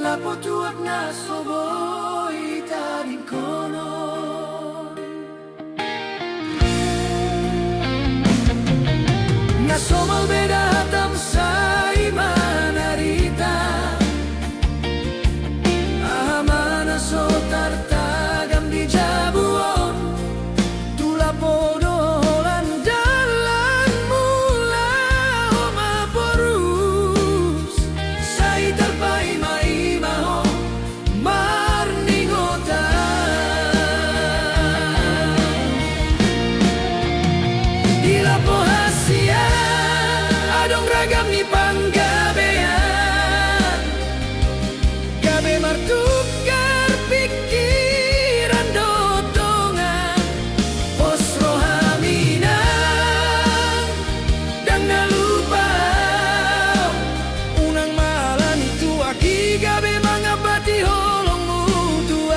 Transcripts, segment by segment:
lapo tuak na soboi taring konon nga somal beda hatam sa imanarita amana so tartagam di jabuon tula podo holan dalan mula oma porus sai tarpai mai maho marningota di lapo hasia adong ragam ni panggabean gabe martukar pikiran dotongan pos rohaminan dan nalupa unang malan itu aki gabe mangabati holong mutuaw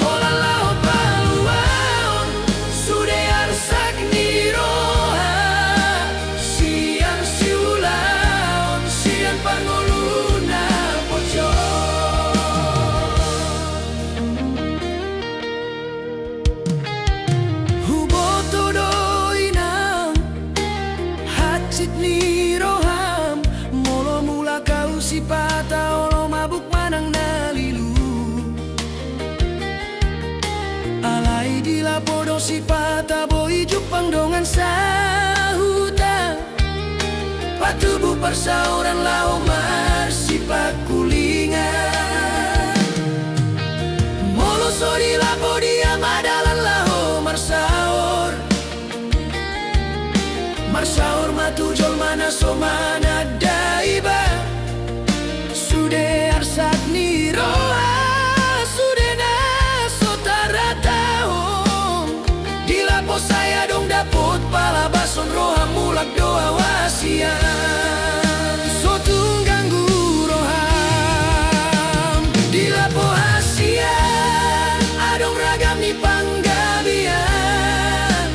holalao paluaon sude arsak niroha siang siulaon siang panguluna poco huboto doinam hacit niroham molo mula kau sipata olo mabuk manang nalilu alai di lapodo sipata boi jupang dongan sahuta patubu persauran lao marsipak kulingan molo sori lapo dia madalan lao marsaor marsaor matujol mana somana daiba sude arsak niroa sude na sotaratahong di lapo saya dong dapot pala bason roha mulak doa wasian sotung ganggu roham di lapo hasian adong ragam ni panggabian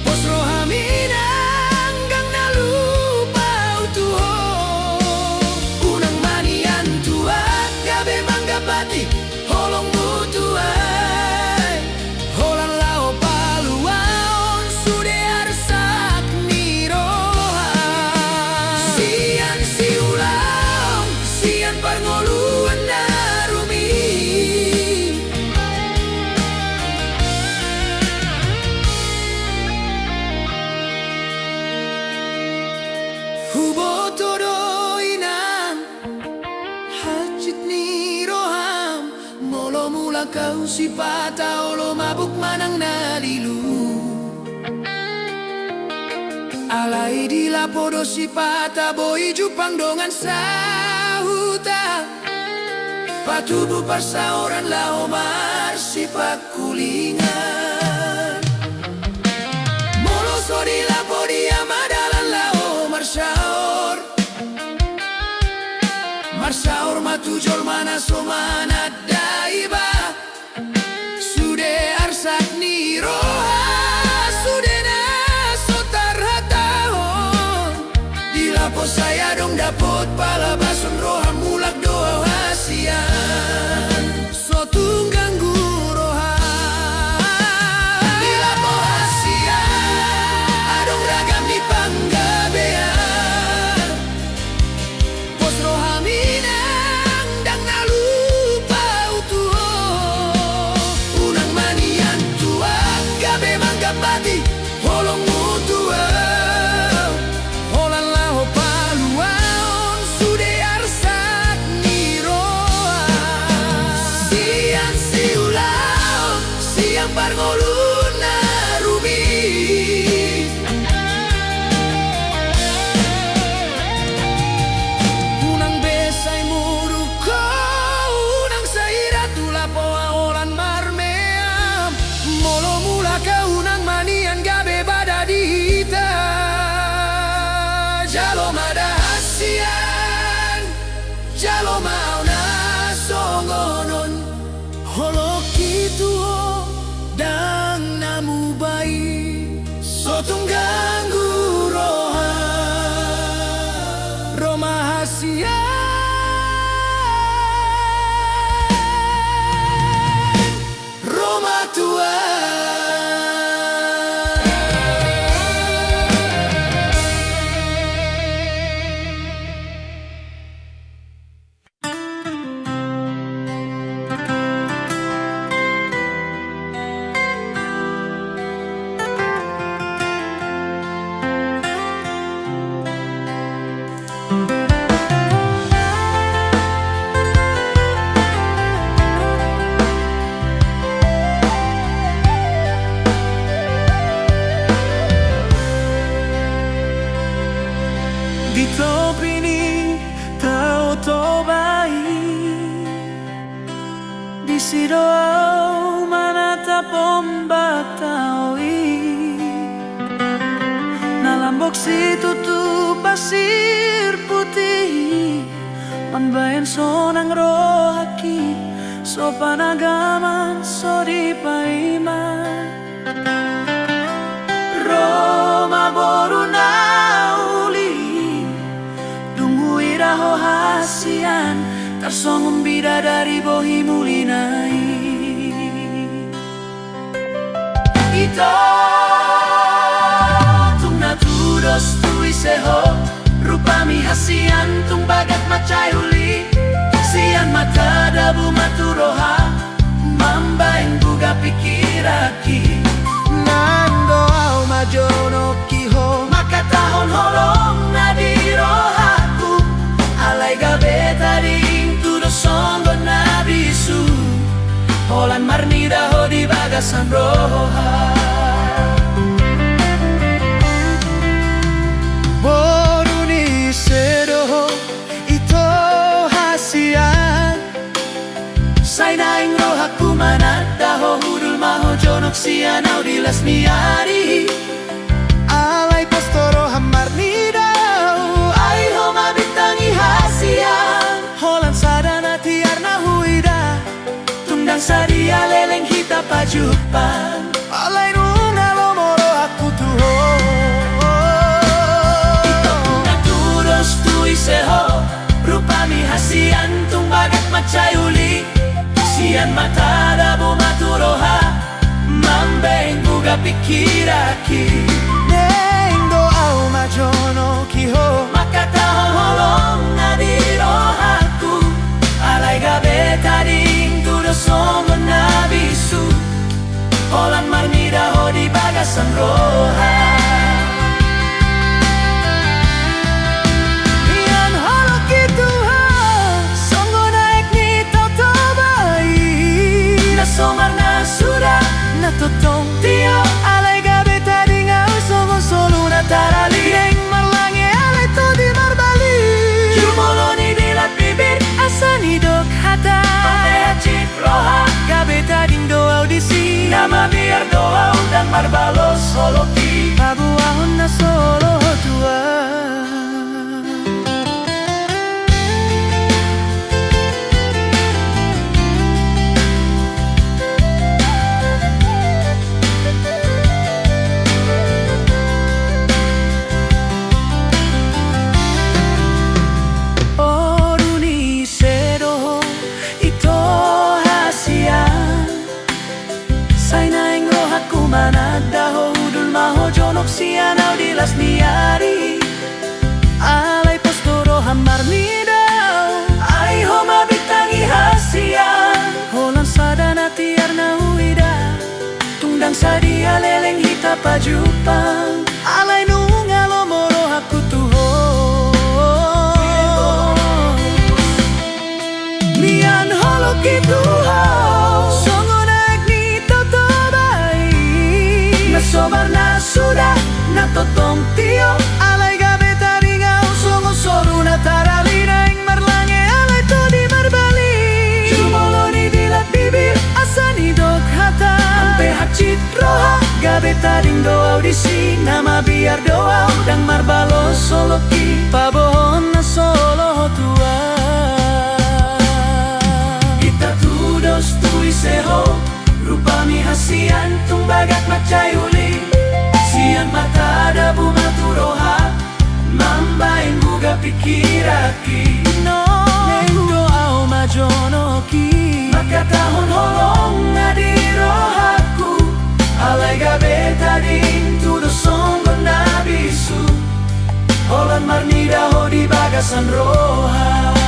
pos rohaminang gang nalupa utuho unang manian tua gabe manggapati holong mutuai holan lao paluaon sude arsak niroha sian siulaong sian pangoluan narumi huboto doinam hacit niroham molo mula kau sipata olo mabuk manang nalilu alai di lapodo sipata boi jupang dongan sahuta patubu persauran lao marsipak kulingan molo sodi lapo dia madalan lao marsaor marsaor matujol mana somana daiba sude arsak niroha sude na sotarhatahon di lapo saya dong dapot pala bason roha mulak doa hasian sotung ganggu roha di lapo hasian adong ragam ni panggabean pos rohaminang dang nalupa Topini tao to bai di sidoau manata pomba taoi nalambok si tutu pasir putih manbayan sonang rohaki so panagaman so di paima Roma boru nauli dungui raho hasian tarsongum bidadari bohi mulinai ito tung natudos tui seho rupami hasian tung bagat macayuli sian mata dabu maturoha mambaing buga pikiraki nando au majono kiho makatahon holong nadirohaku alay gabe tading tudo songgo nabisu holan marnida ho di bagasan roha boruni sedoho ito hasian sainaing rohaku manadaho hudul maho jonok sianau di lasmiari alay postoro hamar nidau ay homa bitangi hasian holan sadana tiarna huida tungdang sadia leleng hita pajupan alay nunga lomoro aku tuho ito naturos tui seho rupami hasian tung bagat macayuli sian mata dabu maturoha mambeng buga pikiraki neng doau majono kiho makataho holong nadirohaku alay gabe tading tudo songo nabisu holan marnida ho di bagasan roha somar na sudah na totong tio alay gabe tadi ngau songo solu na tarali neng marlange alay to di marbali jumoloni dilat bibir asani dok hata patea cik roha gabe tadi doa audisi nama biar doa dan marbalos solo ki pabuahon na solo tua manadaho hudul maho jonok sianau di lasmiari alay postoro hamar nidau ay homa bitangi hasian holan sadana tiarna huida tungdang sadia leleng hita pajupang alay nunga lomoro aku tuho mian holo kituho sobar na sudah na totong tio alay gabe tadi ngau songo soru na tarali naing marlange alay to di marbali jumoloni dilat bibir asani dok hata ampe hacit roha gabe tading doa audisi nama biar doa udang marbalo solo ki pabohon na solo tua kita tudos tui seho rupami hasian tung bagat macayuli sian mata dabu maturoha mambaing buga pikiraki neng doau majono ki makatahon holong nadirohaku alay gabe tading tudo songgo nabisu holan marnida ho di bagasan roha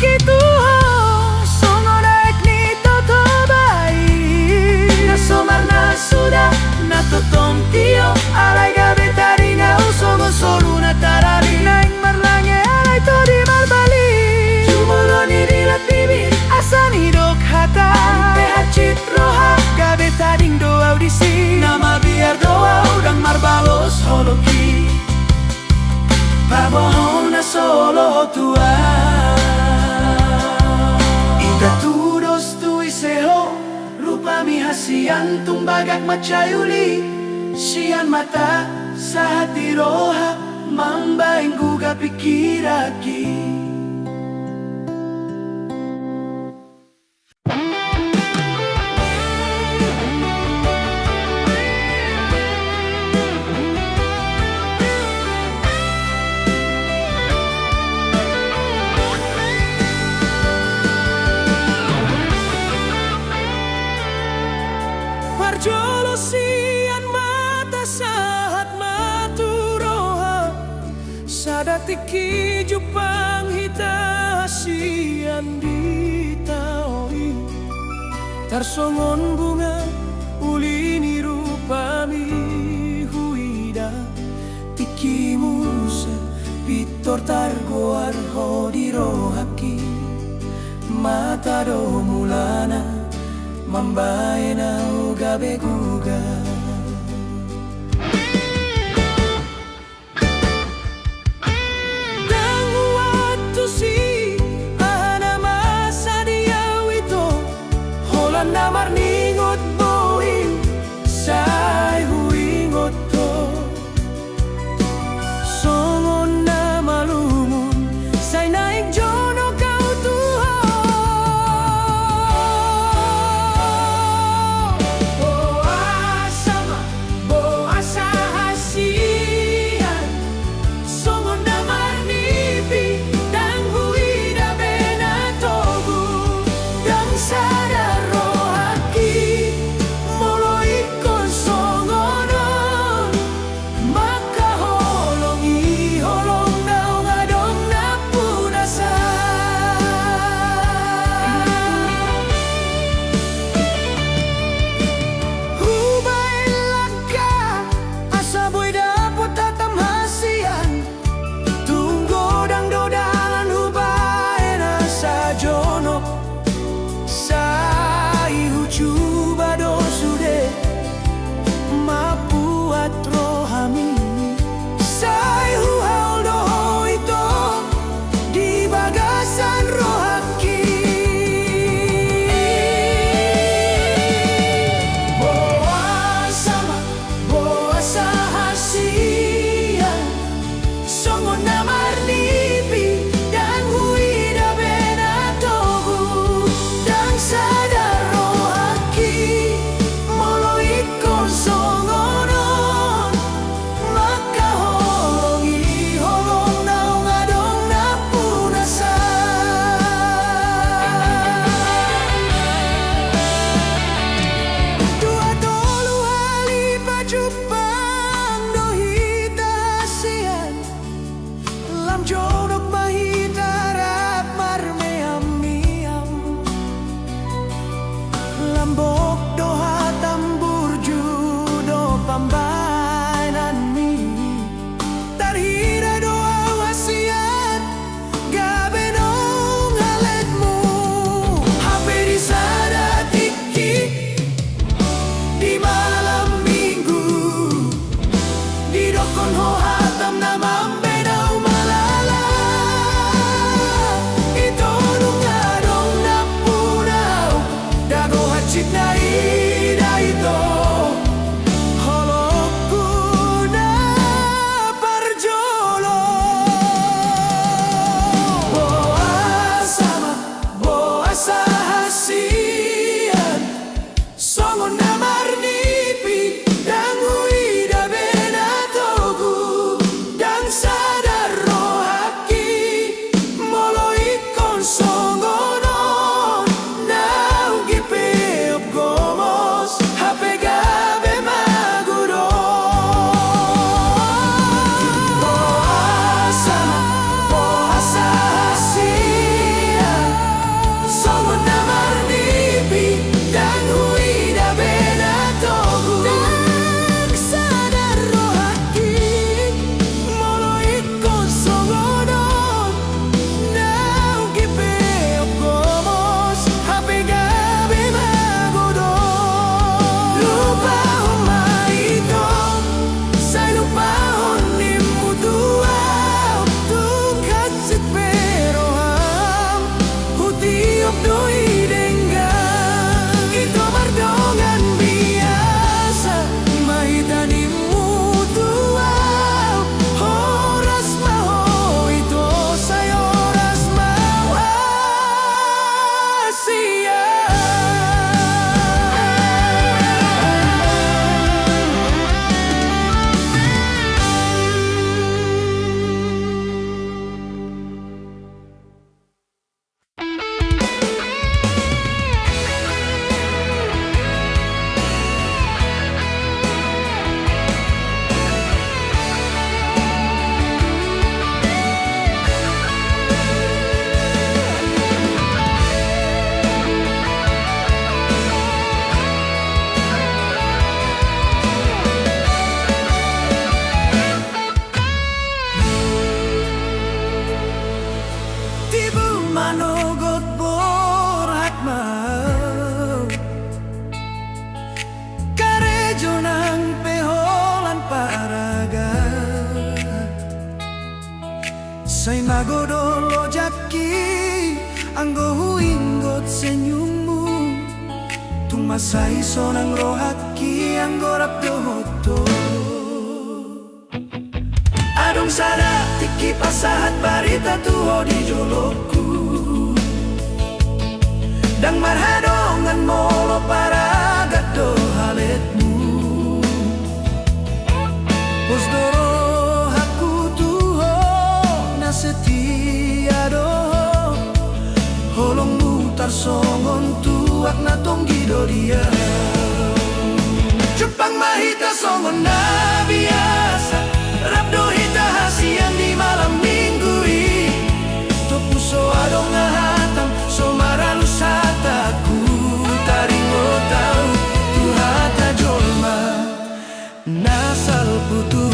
kitu songo naik ni toto bai na somar na sudah na totong tio alay gabe tadi ngau songo solu na tarali naing marlange alay to di marbali jumoloni dilat bibir asani dok hata ampe hacit roha gabe tading doa audisi nama biar doa udang hasian tumbagak macayuli sian mata sa hati roha mambaing guga pikiraki. Parjolo sian mata sahat maturoha sadatiki jupang hita sian ditaoi tarsongon bunga ulini rupami huida tiki musa pitor targoar hodirohaki mata do mulana mambae na ugabe guga. Dan waktu si ahana masa dia wito holan namar ningot boin say huingot to songon na malumun say naik jono kau tuha. Say magodolo jaki anggo huingot senyummu tumasai sonang rohaki anggo rapdohoto adong sada tiki pasahat barita tuho di joloku dang marhadongan molo para gado haletmu posdoro setia do holong mutar songon tuak na tonggi do dia Jepang mahita songon na biasa Rabdo hita hasian di malam minggu i Topuso adong ngahatang so maralus hataku taringo tau tu hata jolma nasal putuh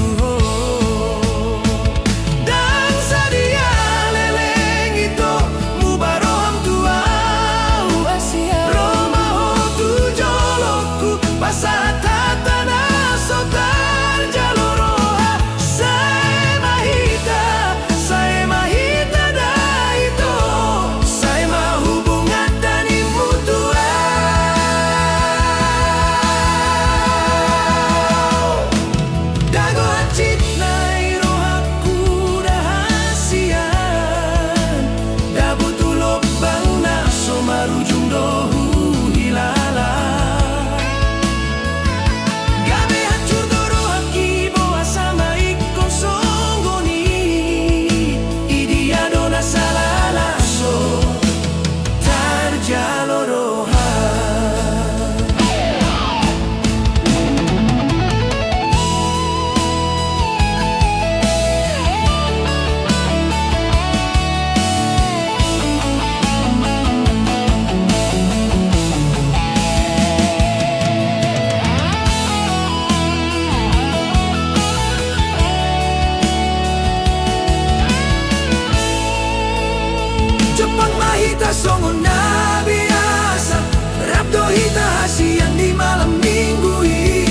Hita songon na biasa Rabdo hita hasian di malam minggu i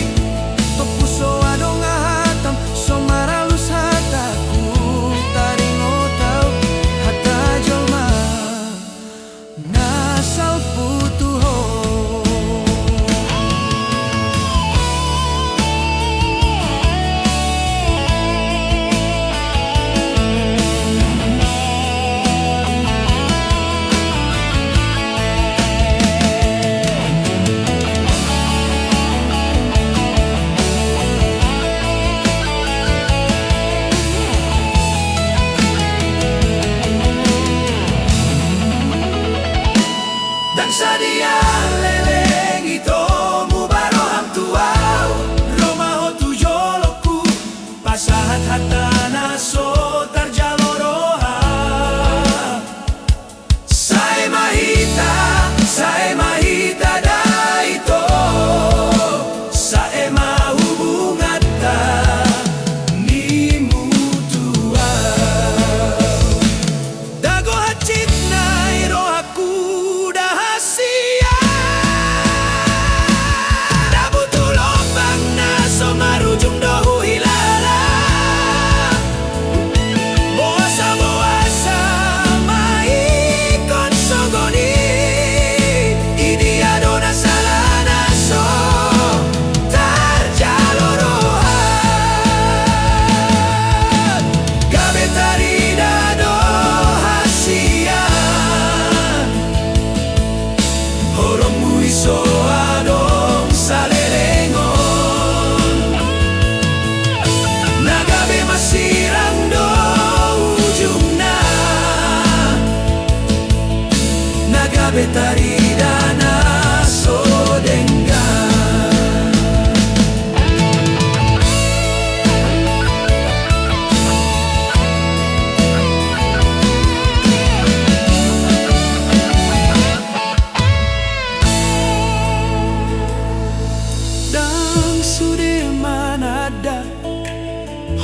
Topuso adong ngahatam so maralus hataku taringo tau hata jolma nasal putuho Sadia leleng ito mubaro hang tuaw Romaho tu joloku pasahat hatana so tarjaloroha Sae mahita da ito Sae mahubungata ni mutuaw Dago hachit na irohaku So adong salelengon Nagabe masirang do ujungna Nagabe taridana so denggan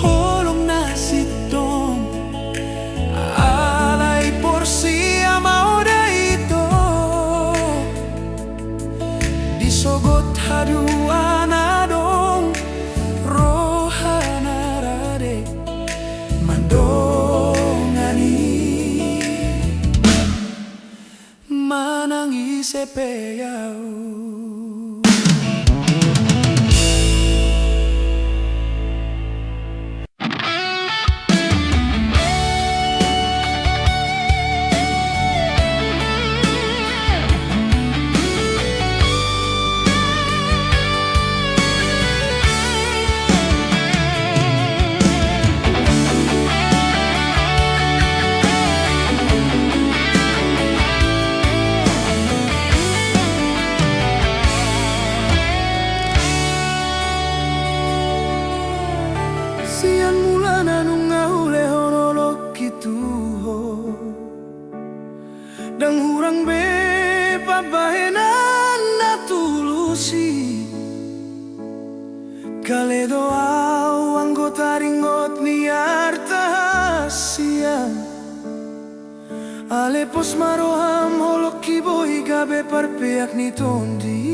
holong nasitong alay porsi amao da ito disogot haduan adong rohana rade mandong sepeyau. Sian mulana nung ngahule honolok kituho dang hurang be pabahenan natulusi kaledo au anggota ringot ni artahasia alepos maroham holok kiboy gabe parpeak ni tondi.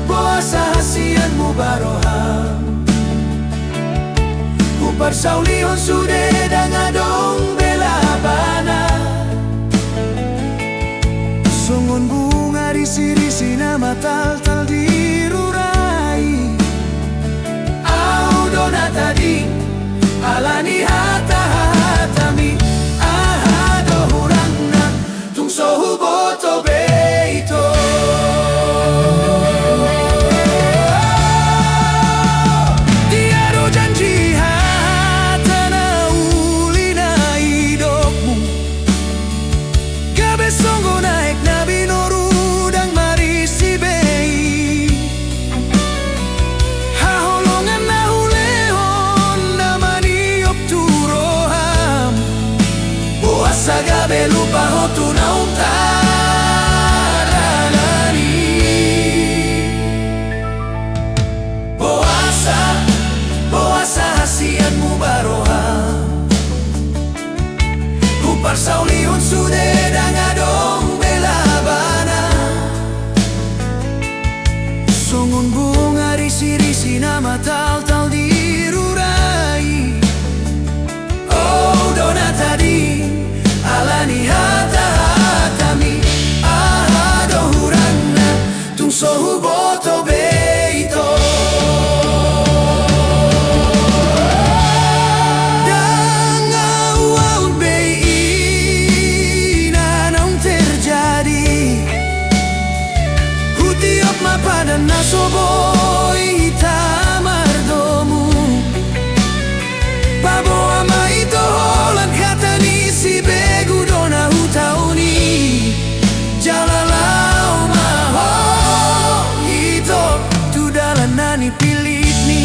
Boasa hasian mu baroham Upar saulihon sude dangadong belabana Songon bunga risi-risi nama tal-tal dirurai Au dona tadi alani hata-hatami Ahado hurangna tung sohu boto beito. Gabe lupa hotu naung taralani Boasa hasian mu baroham Upar saulihon sude dangadong belabana Songon bunga risi-risi nama tal-tal dirurai Oh dona tadi alani hata-hatami ahado hurangna tung sohu boto beito. Dangawaun beina naung terjadi hutiop mapadan nasoboi tamardomu Babo ama ito holan katani si begu dona hutauni jalalau maho ito tu dalan nani pilit ni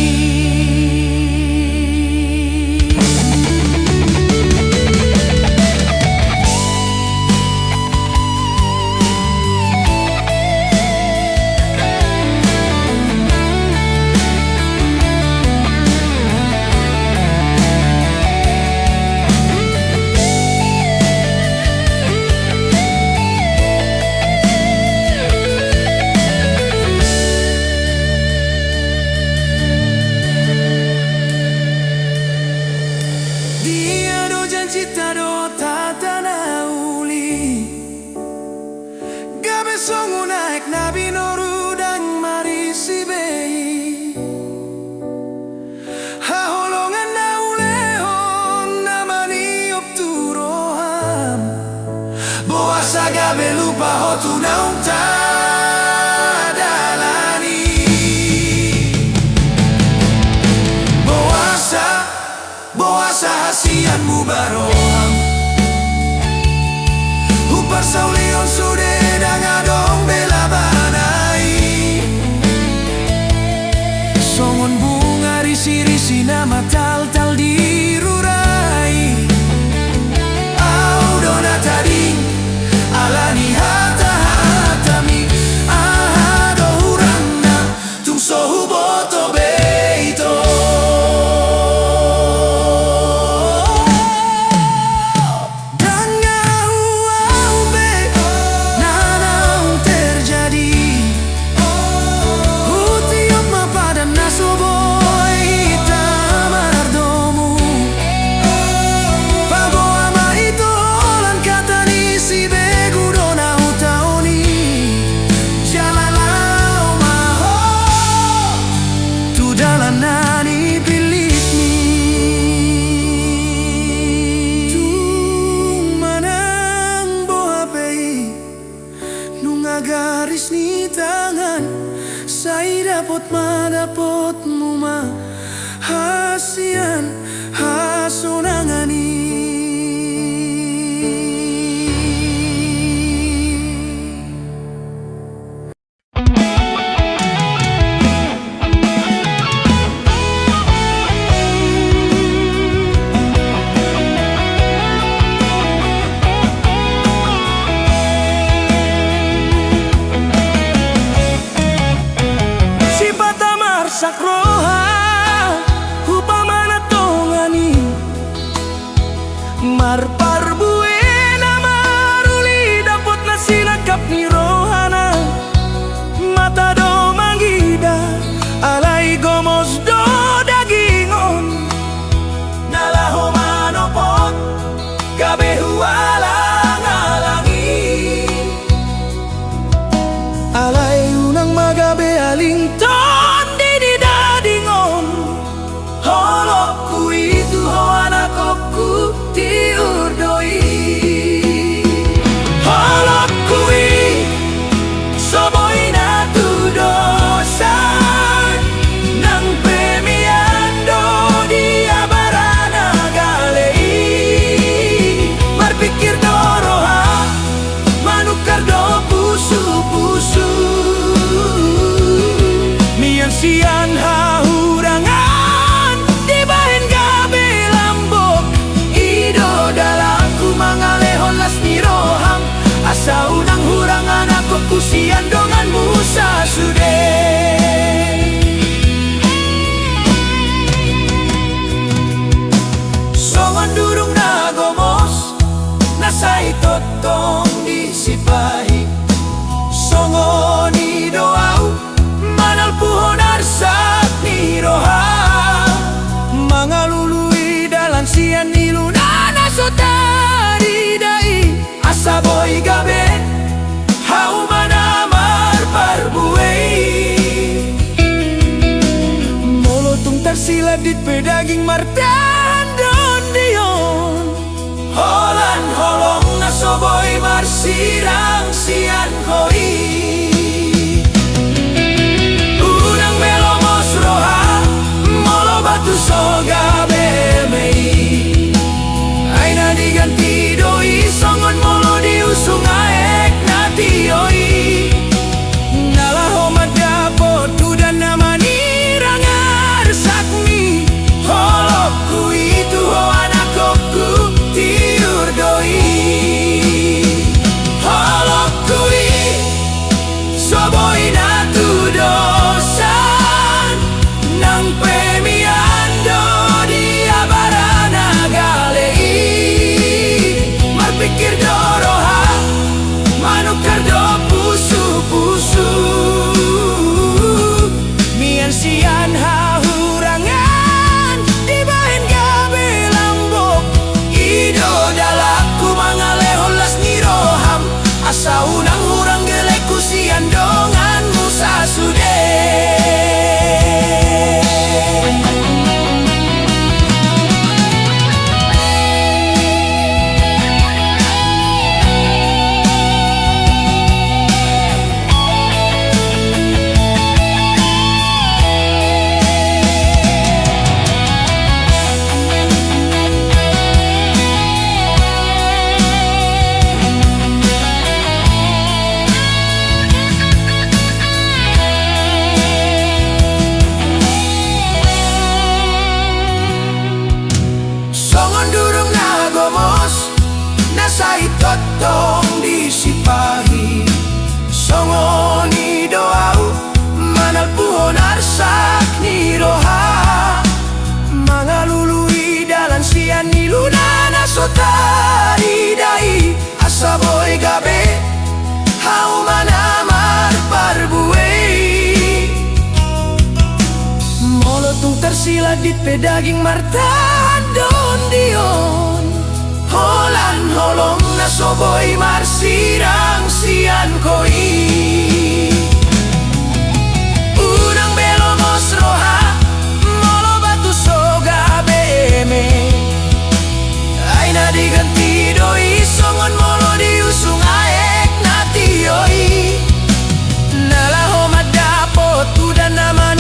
Cita do tatana uli Gabe songu naik nabi noru dang marisi bei Haholongan na ulehon namani opturoham Boasa gabe lupa hotu naung tadalani Boasa hasian mu baroham Upar saulihon sude dangadong belabanai Songon bunga risi-risi nama tal-tal dirurai Au dona tadi alani hata-hatami madapot mo hasian hasunangani. Sakroha upamana tongani marparbuena maruli dapot na sinagkap ni rohana mata do manggida alay gomos do dagingon nalaho manopot gabe huwalang alangi alay unang magabe alington sian hahurangan di bahen gabe lambok ido dalaku mangalehon las niroham asa unang hurangan aku kusian dongan musa sude songon durung nagomos nasai totong disipahi songon idoau manal puhon arsak ni roha mangalului dalan sian nilunana sotari dai asaboy gabe hau manamar parbuei molotung tersilap dit pedaging martan don dion holan holong nasoboy marsirang sian hoi soga bemei aina diganti doi songon molo diusung aek nati oi nalaho madapot udan namani rangar sakmi holokku itu ho anakku tiur doi holokku soboi natu dosan nang pemia pikir doroha manukar do pusu-pusu mian sian hahurangan di bahen gabe lambok ido dalaku mangalehon las niroham asa unang hurang geleku sian dongan musa sude nasai totong disipahi songoni doau manal puhon arsak ni roha mangalului dalan sian nilunana sotari dai asaboy gabe hau manamar parbuei molotung tersilat dit pedaging martan don dion holan holong nasoboy marsirang sian koi unang belomos roha molo batu soga beme aina diganti doi songon molo diusung aek nati oi nalaho madapot udan nama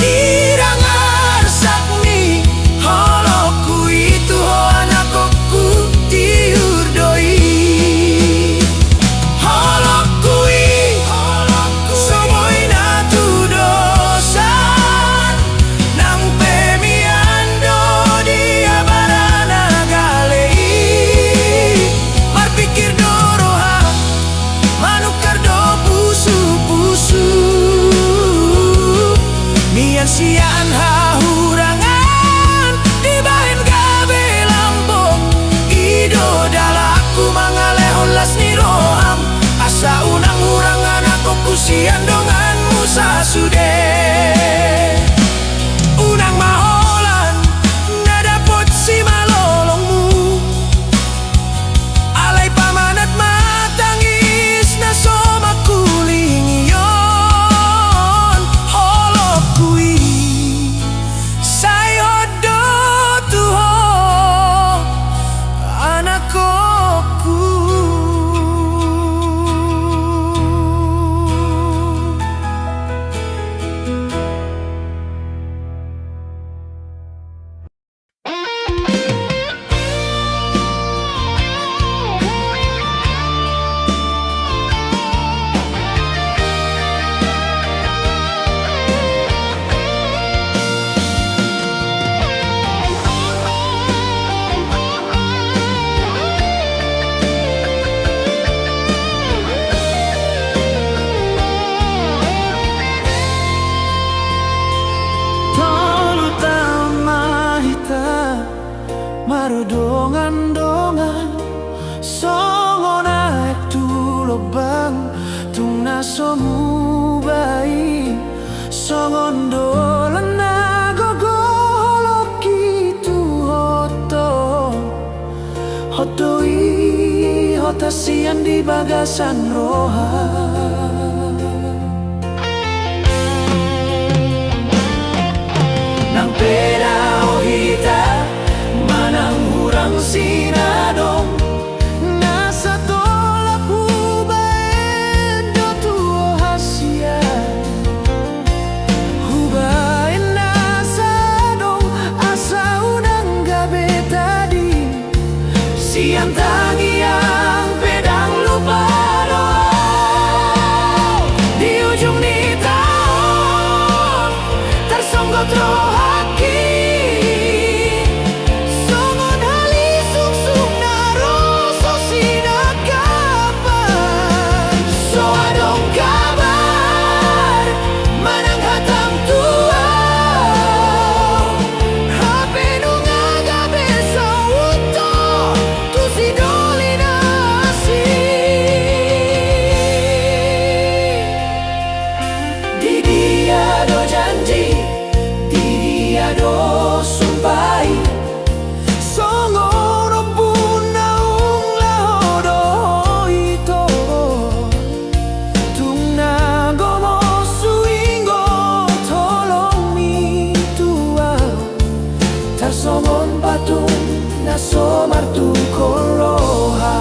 somu bai songondo lena gogo holoki tu hotoi hotasian di bagasan roha nang pera ohita manang hurang sinadong nasa tolak hubain do tuo hasia hubain nasa dong asa unang gabe tadi siang tangi yang pedang lupa doa di ujung ni tahun tersonggok rohaki songon hali sung-sung naro sosina kapan so adong kabar manang hatang tua hape nunga gabe sa uto tu si dolinasi di dia do janji di dia do sumpai songono puna ung lahodo ito tungna gomo suingo tolong mi tua tarsongon patung na somartu koroha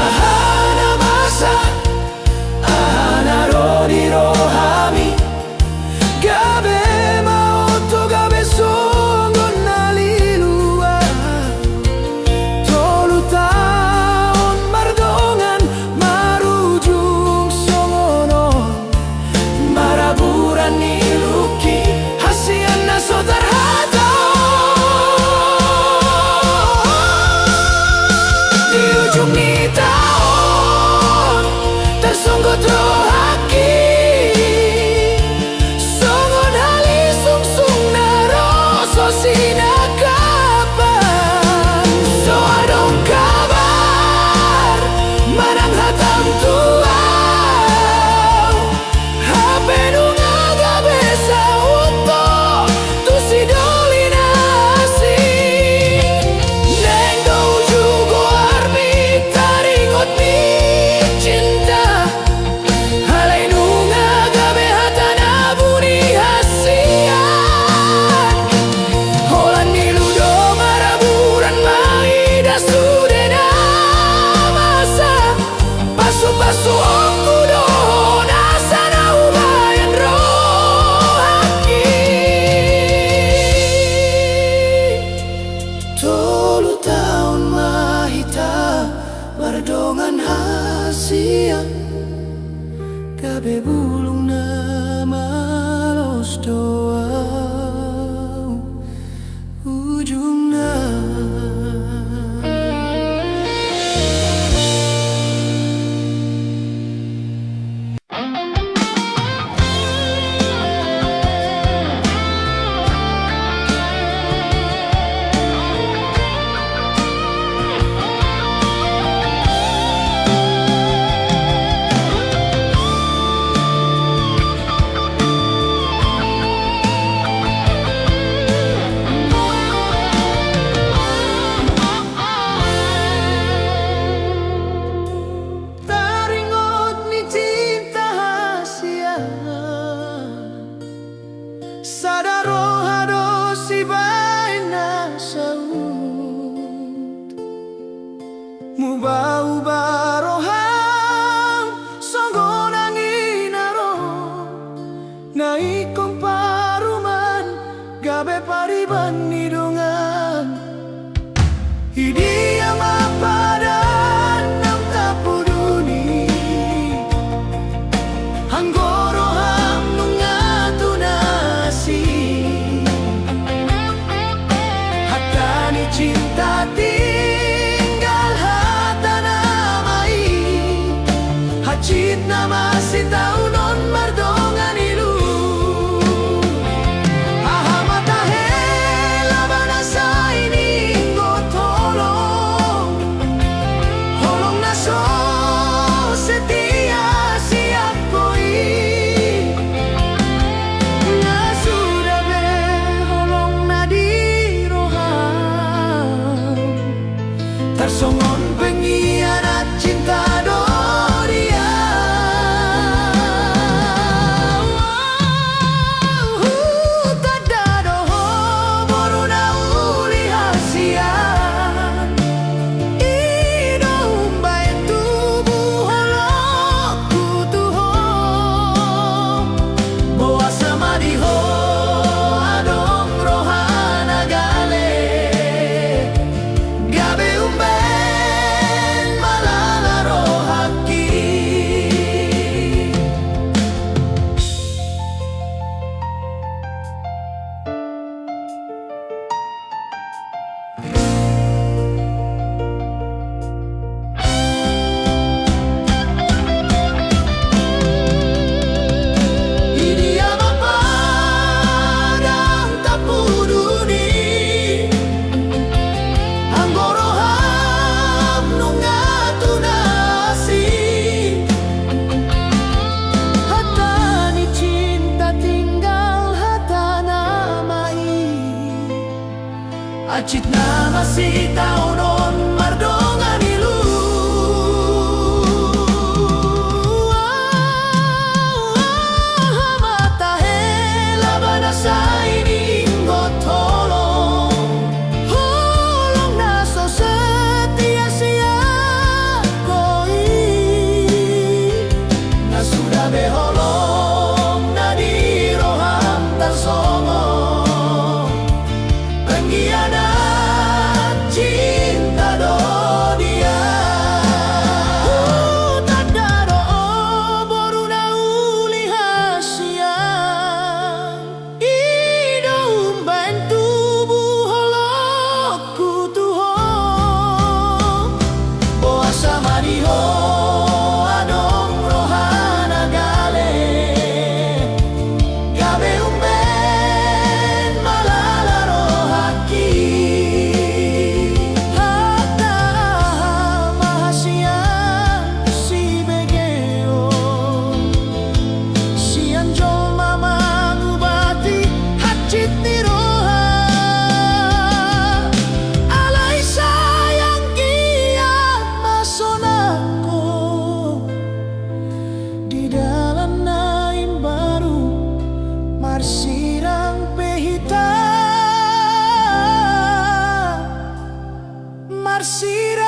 ahana masa ahana rodi rohami gabe mauto gabe songon nalilua tolu taon mardongan marujung songono maraburan niluki hasian na sodarhata di ujung ni tahun tersonggot rohaki songon hali sung-sung naro sosina kapan so adong kabar manang hatang tua hape nunga gabe sa uto tu si dolinasi neng do jugo armi taringot mi cinta halai nunga gabe hatana buni hasian holan niludo maraburan maida sudena masa pasu-pasu okudo nasana ubayan rohaki tolu tahun mahita bardongan hasian gabe bulung na malos doa ujungna taringot ni cinta hasia sadaro hado si baina saut muba-uba roham songgonang inaro naikom paruman gabe pariban nidongan hidia mapadan nam tapuduni hanggoro ham nungatunasi hatani cinta tinggal hatana mai hacit nama sita masih taonon mardongan ilu mata hela banasa ini ingot holong holong naso setia sia koi na sudah beholong na di roham tarsongo pengkhianat cinta do dia tanda do boru na uli hasia ido umban tubuh holokku tuho boa sama diho adong rohana gale gabe umben malala rohaki hatta mahasia si begeo si anjol mama ngubati hajit ni roha alay sayang kiat masonako di dalam naim baru marsirang pehita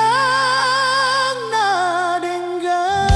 marsirang na denggang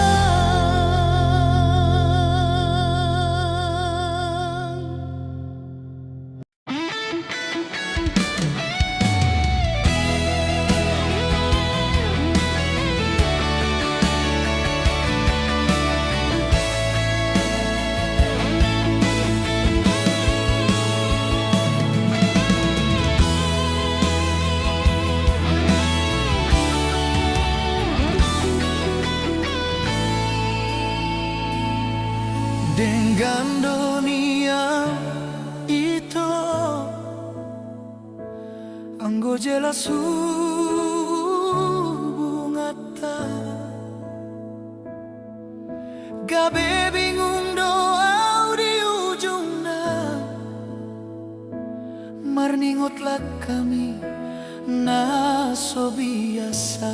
dengan dunia itu anggo jelas hubungata gabe bingung doa di ujungna marningotlah kami naso biasa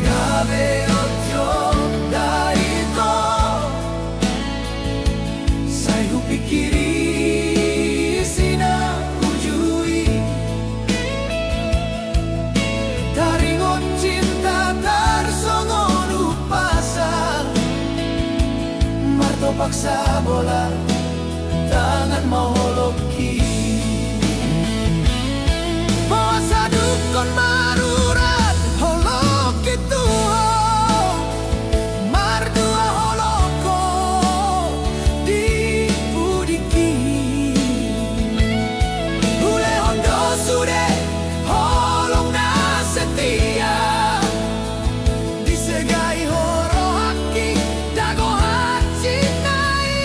gabe otyo daito sai hupikiri sina ujui taringot cinta tarsongon upasa marto paksa bola tangan mau holoki bawa sadukon marurat holok itu mardua holoko di budiki ule hondo sude holong na setia disegai horo haki dago hacinai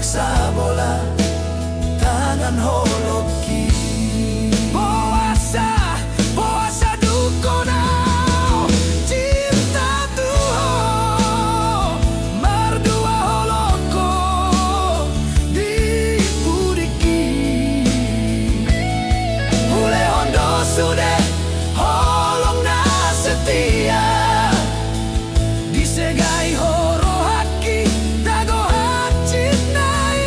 paksa bola tangan holoki. Boasa duko nau cinta tuho mardua holoko di pudiki. Mule hondo sude holong na setia disegai horo haki dago hacit nai.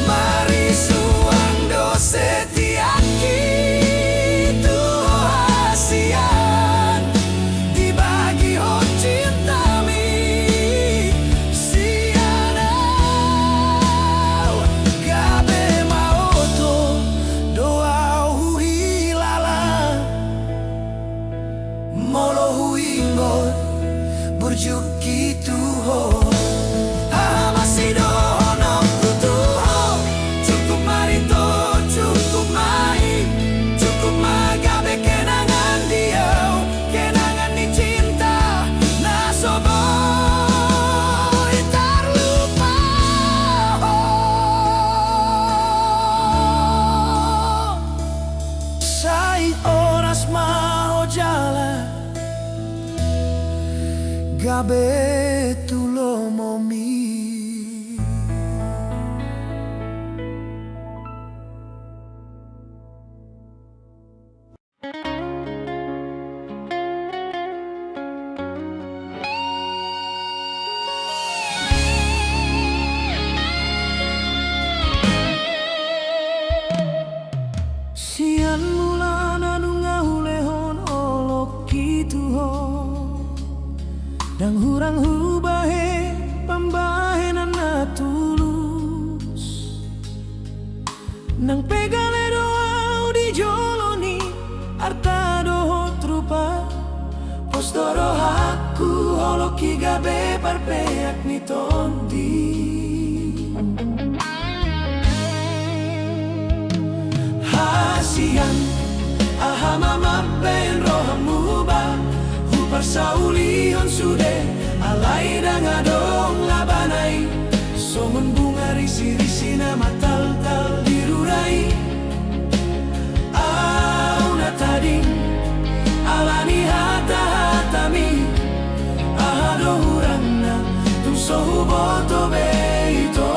Mari suang do setiaki tu hasian dibagi ho cintami sianau gabe maoto doa hui lala molo huingot burjuki tuho. Masih dono kutuho cukup marito cukup mai cukup magabe kenangan dia kenangan ni cinta na soboy terlupa. Sai oras mau jalan gabe tulo momi. Sian mula nanu ngahulehon olok kituho dang hurang hubahe pembahenan na tulus nang pegale doa di joloni arta doho trupa pos doro haku holoki gabe parpeak ni tondi. Hasian aha mama ben rohamuba hupar saulion sude alai dangadong labanai songon bunga risi-risi na matal-tal dirurai. Au na tading alani hata-hatami ahado hurang na tum sohuboto beito.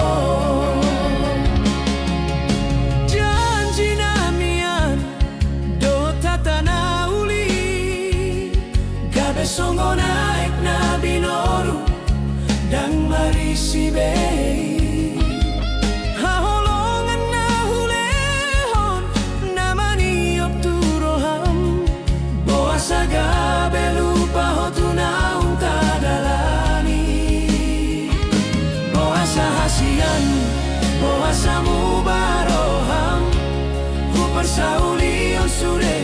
Songo naik na binoru dang marisi bei haholongan na hulehon namani op turoham boasa gabe lupa hotu naung tadalani. Boasa hasian boasa mubaroham hupar saulion sude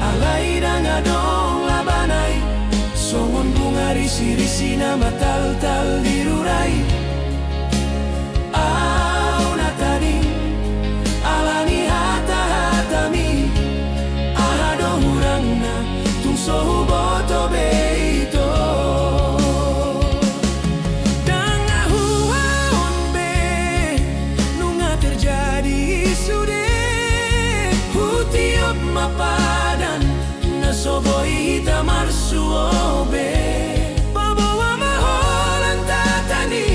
alai dangadong labanai songon bunga risi-risi na matal-tal dirurai. Au na tading alani hata-hatami ahado hurang na tung sohuboto beito. Dang ahuhaon be nunga terjadi sude hutiop mapadan na soboi hitamar suobe pabawa maholan tatani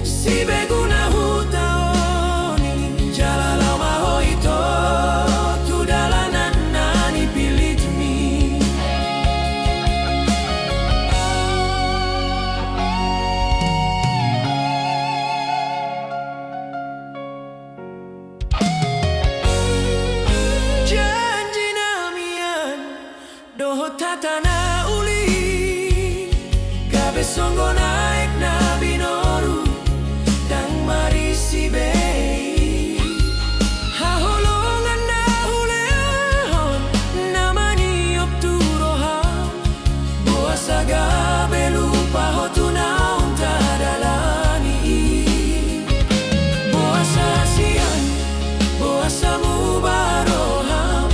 si beguna hutaoni jalalau mahoito tudalanan nani pilit mi. Janji namian doho tatana uli gabe songo naik na binoru dang marisi bei haholongan na hulehon namani op turoham boasa gabe lupa hotu naung tadalani. Boasa sian boasa mubaroham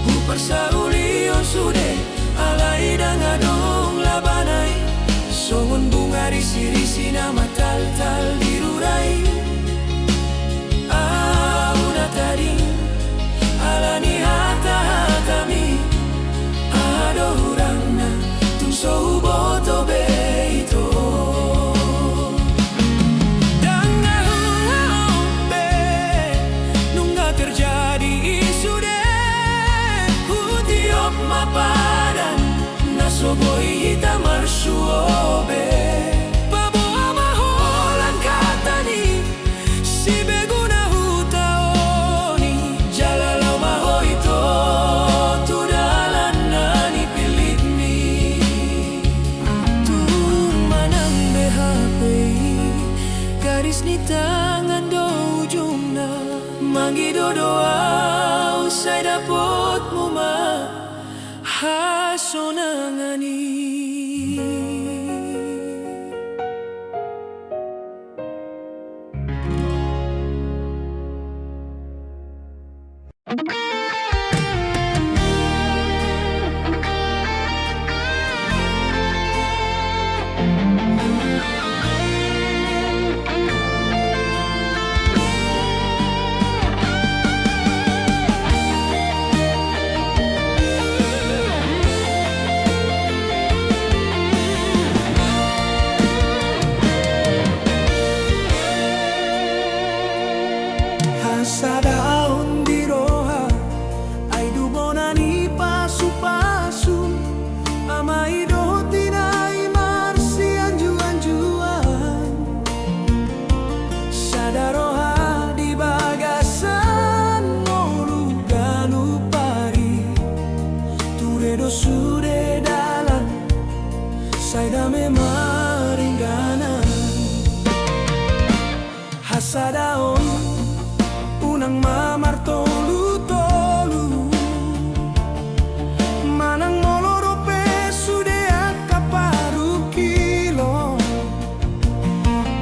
hupar saulion sude alai dangadong labanai songon risi-risi nama tal-tal dirurai una tadi alani hata-hatami ado hurangna tung sohu boto beito mapadan nasoboy hita marsuobe paboa maholan katani si beguna hutaoni jalalaw mahoito tudalan nani pilit mi turmanang behape garis ni tangan do ujungna manggido doa usai dapot mo ma hasonangani. Sa daon di roha ay dubonani pasu-pasu amai do tinai marsian juan-juan sa daroha di bagasan ngolu galu pari ture do sude dalan sai dame maringganan hasadaon unang mamartolu-tolu manang molorope sude akaparu kilo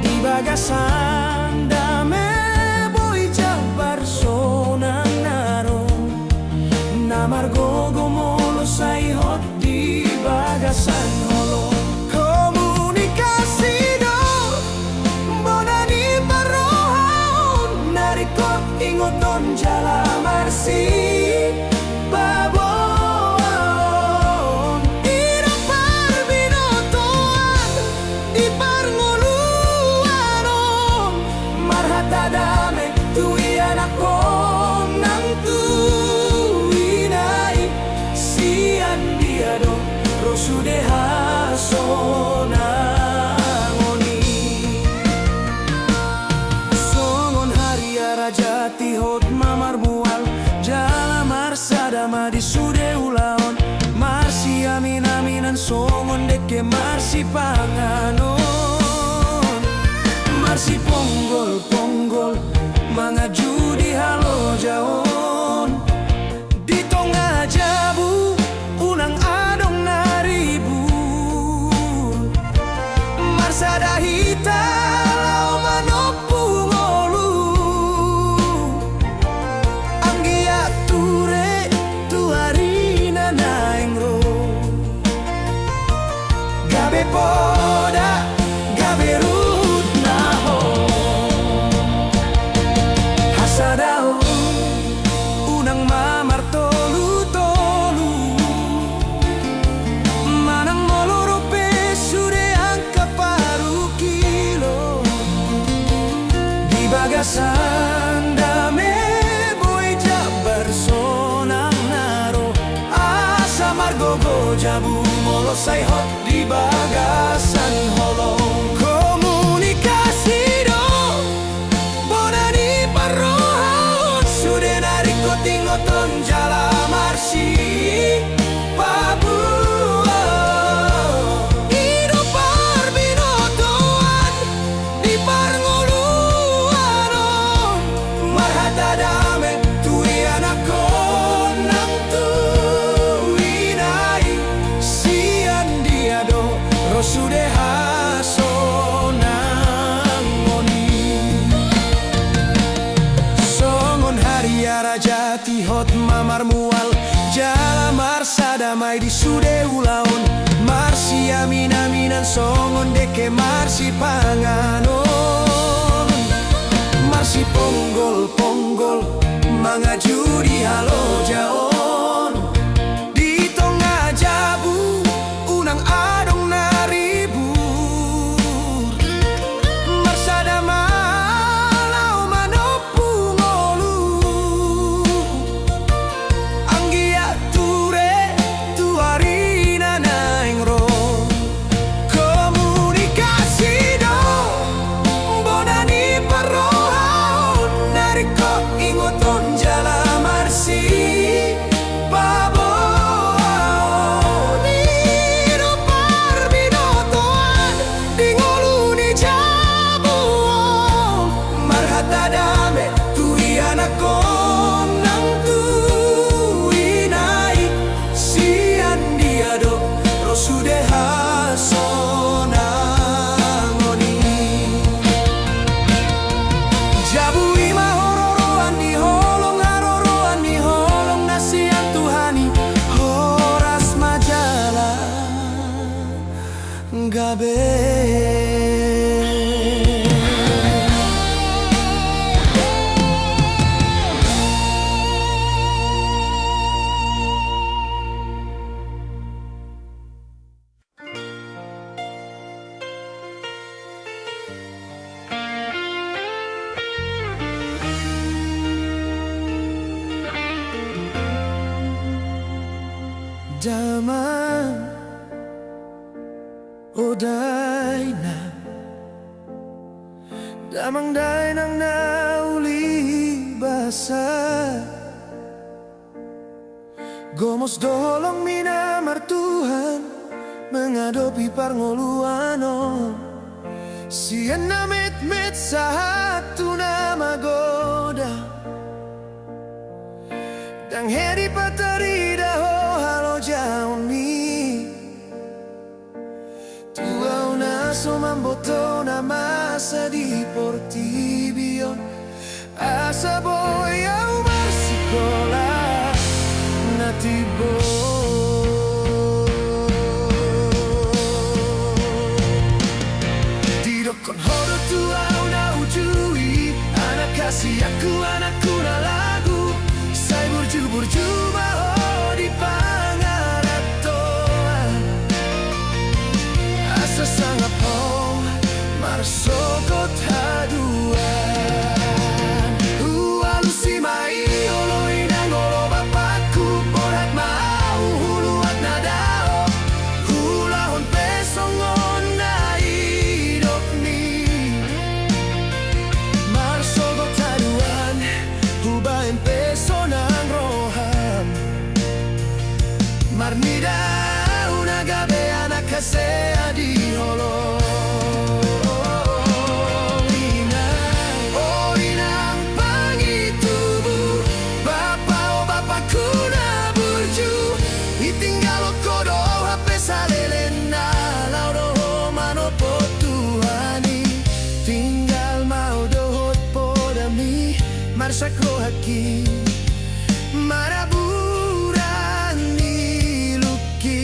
di bagasan dame boy jabar sonang naro namargogo molo sai hot di bagasan holo ingoton jala marsi babon ira parbinotoan di parngoluanon marhata dame tui anako nang tuinai sian diado rosude hasona jati hot mamar mual jala marsada di sude ulaon marsi amin-aminan songon deke marsi panganon marsi ponggol-ponggol mangaju di halo jaon di tonga jabu unang adong naribu marsada hita lau manopu poda gaberut naho hasadao unang mamar tolu-tolu manang molorope sude angka paru kilo di bagasan dame boy jabar sonang naro asa margogo jabu molo sai hot di bagasan holong komunikasi do bonani parrohan sude nariko tingoton jala marsi Papua ido parbinotoan di parngoluanon marhata dame tui anako nang tuinai sian diado rosude hasonangoni songon hariara jati hot mamar mual jala marsa damai di sude ulaon marsi amin-aminan songon deke gabe marsi panganon, marsi ponggol-ponggol mangaju di halo jaon. Di tengah jabu unang adong naribur, marsada malau manopu ngolu. Anggia ture tuarina naing ro komunikasi do bonani parohaon nariko ingoton jala marsi paboaon iro parbinotoan di ngoluni jabuon marhata dame tui anakon nang tuinai sian diado rosude hasonangoni jabu ima hororoan ni holong haroroan ni holong nasian tuhani horas majalah gabe. Damang oday na damang day nang nauli basa gomos dolong minamar Tuhan mengadopi parngoluano sian namit-mit satu nama goda dang heri patari daho halo jaon mi tuau naso mamboto na masa di portibion asa boy au marsikola natibo didokon horo tuau na ujui anak kasih aku na lagu say burju-burju baho di pangaratoan asa sangat po marsogot haduan ualusi mai oloi nang olo bapakku borat mau huluat nadao hulahon pesongon na idok ni marsogot haduan hubain pesonang roham marnida una gabe anak kasea di holo inang pangitubu bapa o bapakku na burju itinggal kodo hape salelena laudo manopo tuhani tinggal mau dohot podami marsakro haki maraburani luki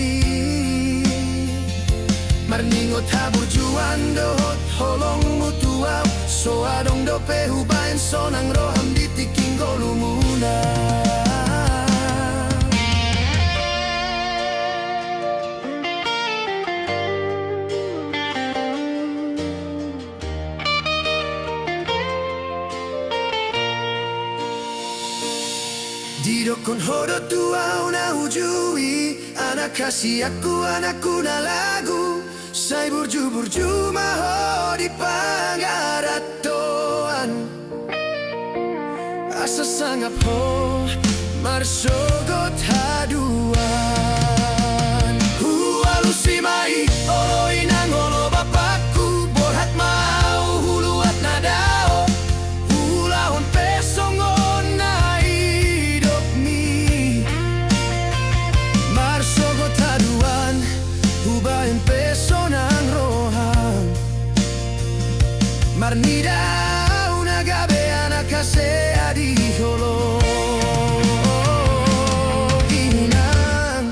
marningot haburjuan dohot holong mutuaw so adong dope hubain sonang roham ditiking golumuna. Didokon hodo tuau na ujui anak kasih anakku na lagu say burju-burju maho di pangaratoan asa sangap ho marsogot haduan hualusi mai oloi nang olo bapakku borhat mau huluat nadao hulahon pesongon na idok mi marsogot haduan hubain pesonang roham marnida una gabe anak kasea di holo inang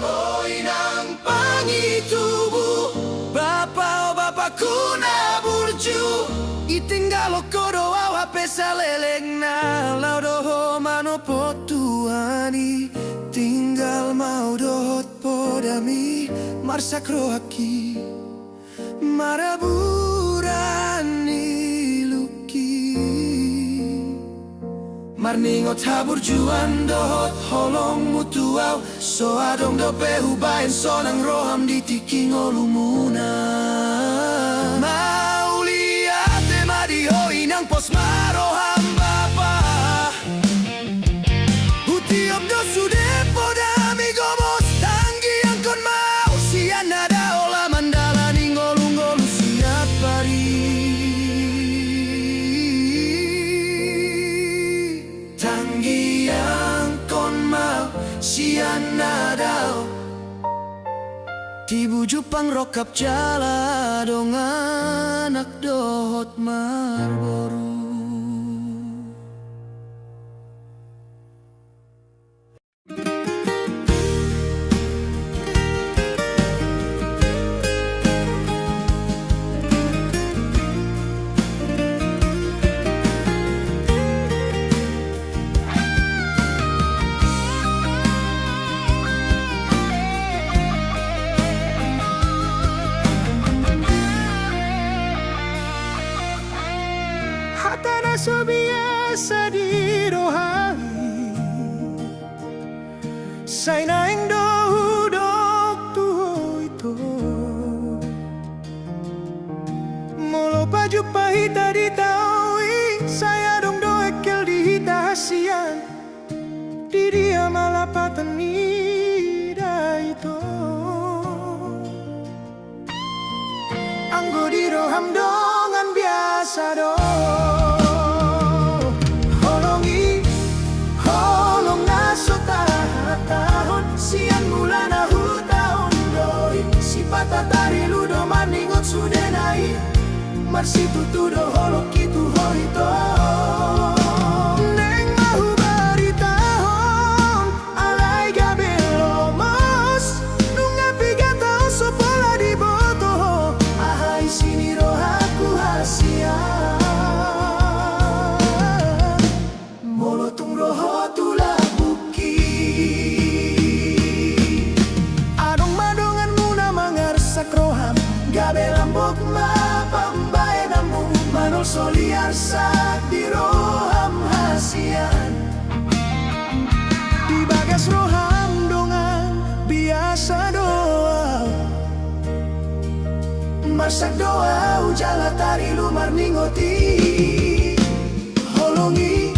pangitubu bapa o bapa aku na burju itinggalo kodo awa pesa leleng na laudoho mano potuani tinggal mau dohot podami marsakro aki maraburani luki marningot habur juan dohot holong mutuau so adong dope hubain sonang roham di tiki ngolumuna mauliate madihoi nang pos maroham bapa hutiop do sude podami gomos tanggi yang kon mau sian nada ola mandala ni ngolu-ngolu siap pari tanggi yang kon mau sian nada di bujuk pangrokap jala dong anak dohot marboru hatana so biasa di rohani say naing dohudok tuho ito molo baju pahita di taui saya dong doekel di hita hasian di dia malapatan ida itu anggo di roham dongan biasa do holongi holong naso tahun sian mulana hutahun doi si patatari ludo maningot sudah naik marsi tutu do holok itu hoito neng mahu baritahon alai gabelo mas nunga piga tau sopola di boto ahai sini rohaku hasian molotung roho tula buki adong madongan muna mangarsak roham gabe lambok mapambae namu manol soliar sak di roham hasian di bagas roham dongan biasa doa masak doa ujala tari lumar ningoti holongi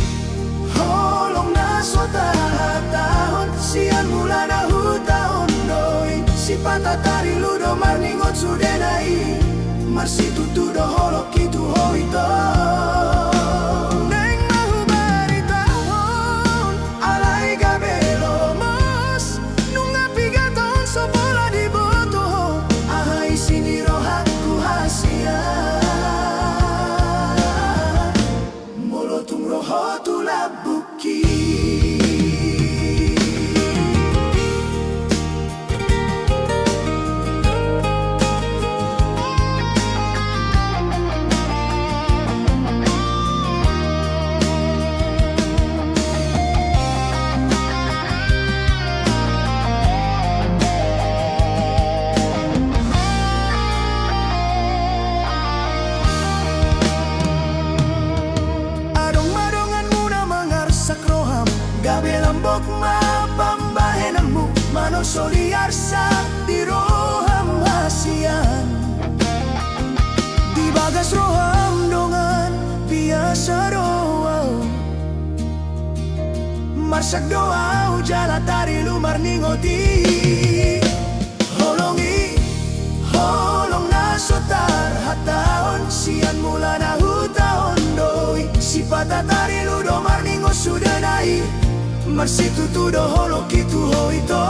holong naso tahun sian mulana hutahun doi si patatari ludo marningot sudah naik marsi tutu do holok itu hoito neng mahu baritahon alai gabelo mas nunga piga tahun sopola di boto ahai sini rohaku hasian molotung roho tula buki gabe lambok mapambahe namu mano soliar sak di roham hasian di bagas roham dongan biasa doa marsak doa ujala tari lumar ningoti holongi holong naso hatahon sian mulana hutahon doi si patatari ludo marningo sudah naik marsi tutu do holok itu hoito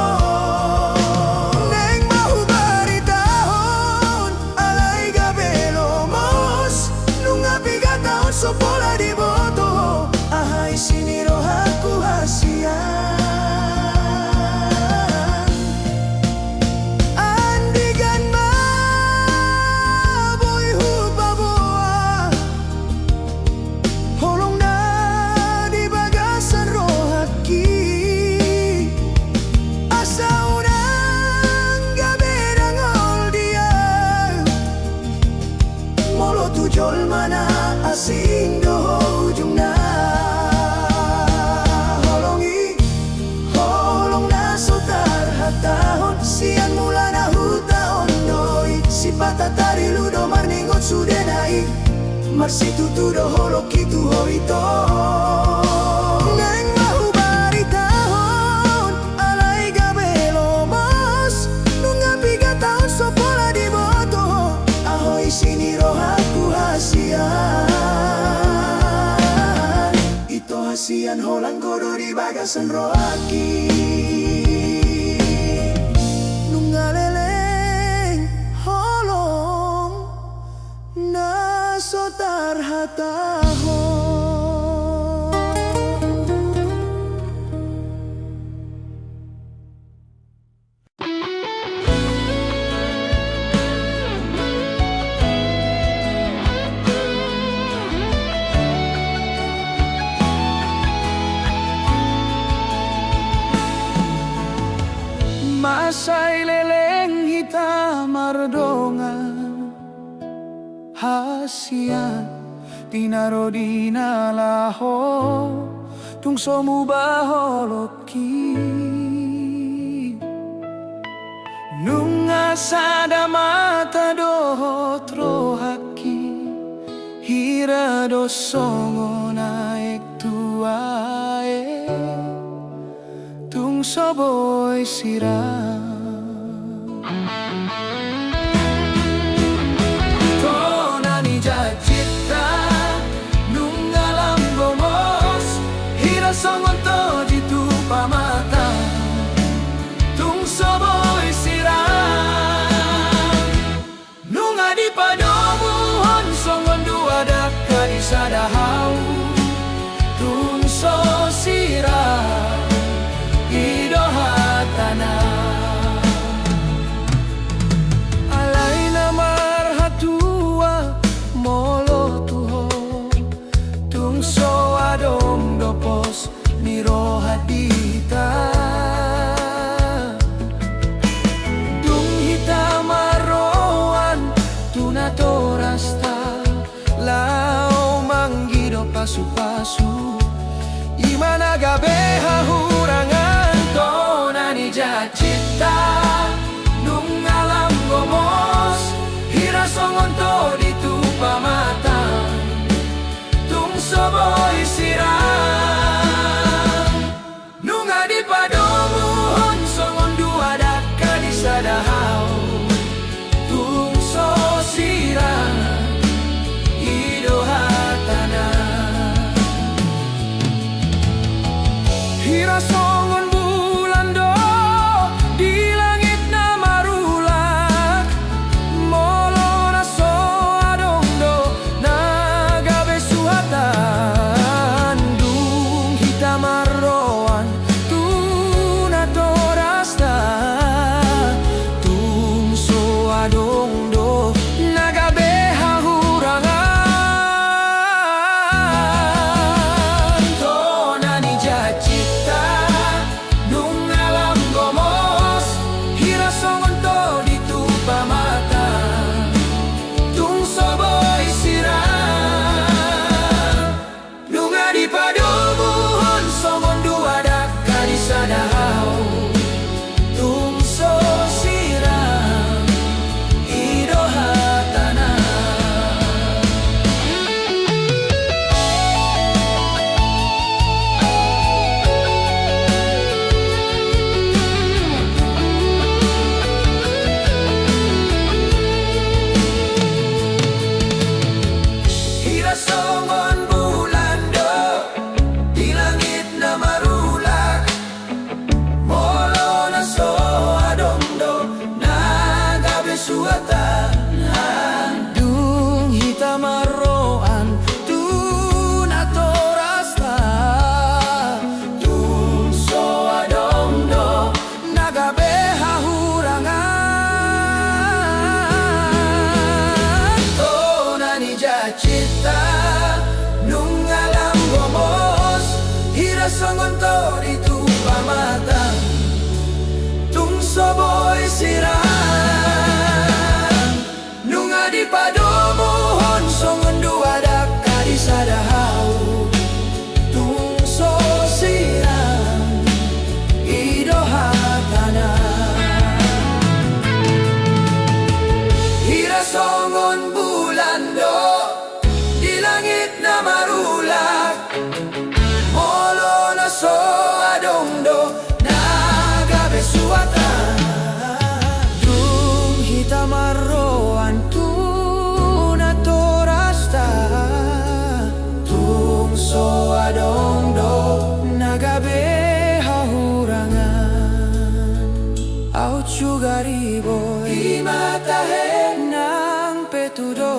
neng mahu baritahon alai gabelo mos nunga piga tahun sopola di boto ahai sini rohaku hasian andigan maboy sudah naik marsitu tudo holo kitu hoito neng mau bari tahun alai gabelo mas nunga piga tahun sopola di boto ahoy sini rohaku hasian ito hasian holang godo di bagasan rohaki nunga leleng holong na sotar hataho. Masay leleng hita mardongan hasian tinaro di nalaho tung somu baholoki nunga sada mata dohot rohaki hira dosongo naik tuae tung soboy siram tonani jacita nunga lambomos hira songon to jitu pamata tung soboy siram nunga di padomu hon songon dua daka di sadahau tung so siram idohatana alai namar hatua molo tuho tung so adom dopos niro hadita tung hita maroan tunato rasta lao manggido pasu-pasu imana gabe hahurangan tonani jacita nung alam gomos hira songon to ditupa mata tung soboy siram nung adi padomu hon songon dua daka di sadahau tung so siram idohatana hira songon bulan do di langit na marulak molo na so adong do nagabe suhatan dung hita marroan tuna torasta tung so adong do nagabe hahurangan tonani jacita nung alam gomos hira songon to ditupa mata tung soboy siram nung adi padomu hon songon dua daka di sadahau tung so siram idohatana hira songon bulan do di langit na marulak molo na so adom do nagabe suatan dung hita maroan tuna torasta tung so adom do nagabe hahurangan tonani jacita nung alam gomos hira songon to ditupa mata tung soboy siram nung adi padomu hon songon dua daka di sadahau tung so siram idohatana hira songon bulan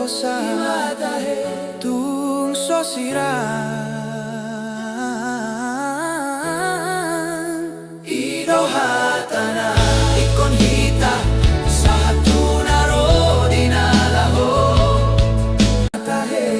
rosa tung sosiran Ido hatana ikon hita sa hatuna ro dinalaho tahe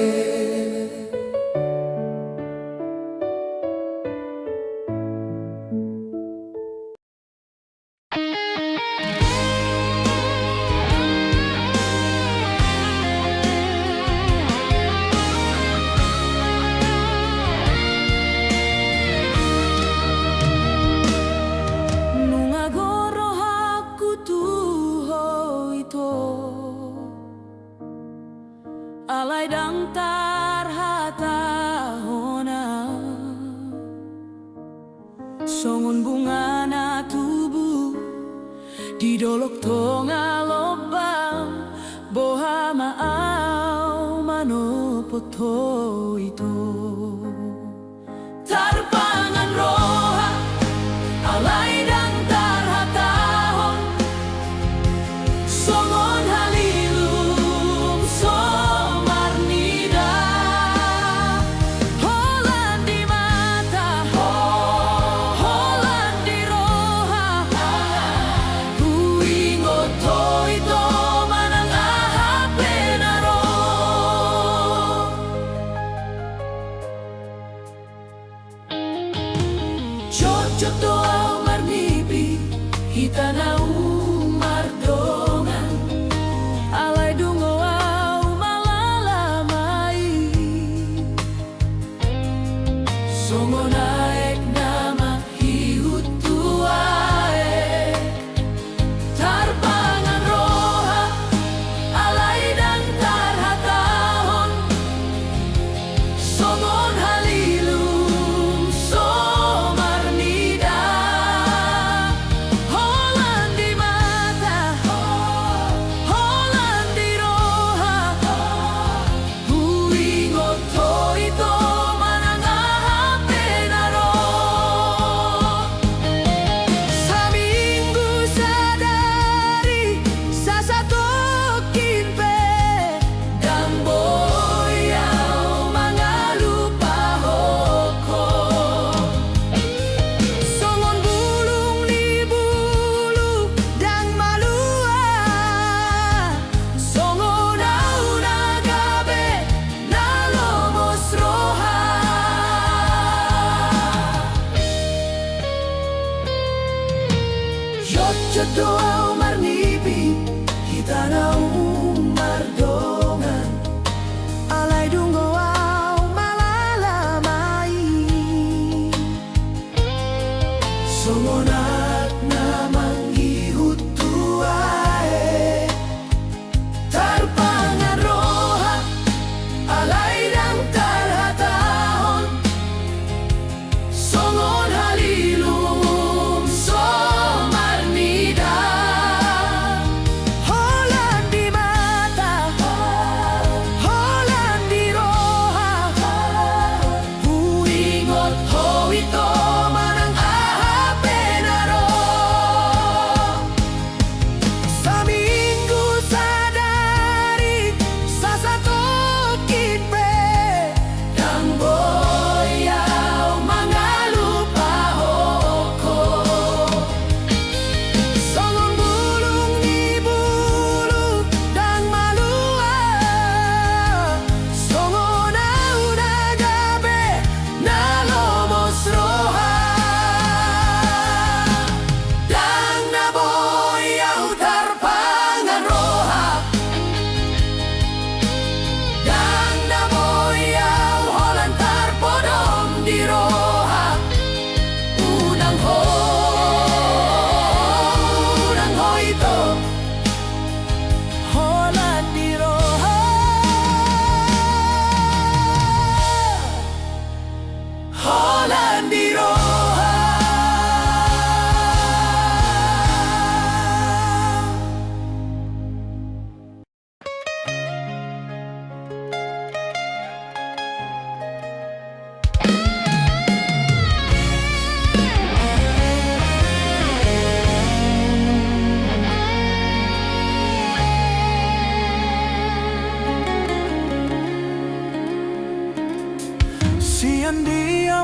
alay dang tarhata hona songon bunga na tubuh di dolok tonga lobang boha maaw manopoto ito tarpangan roha alay dang tarhatahon songon halilum somarnida holan di mata holan di roha huingot to ito manang ahape na ro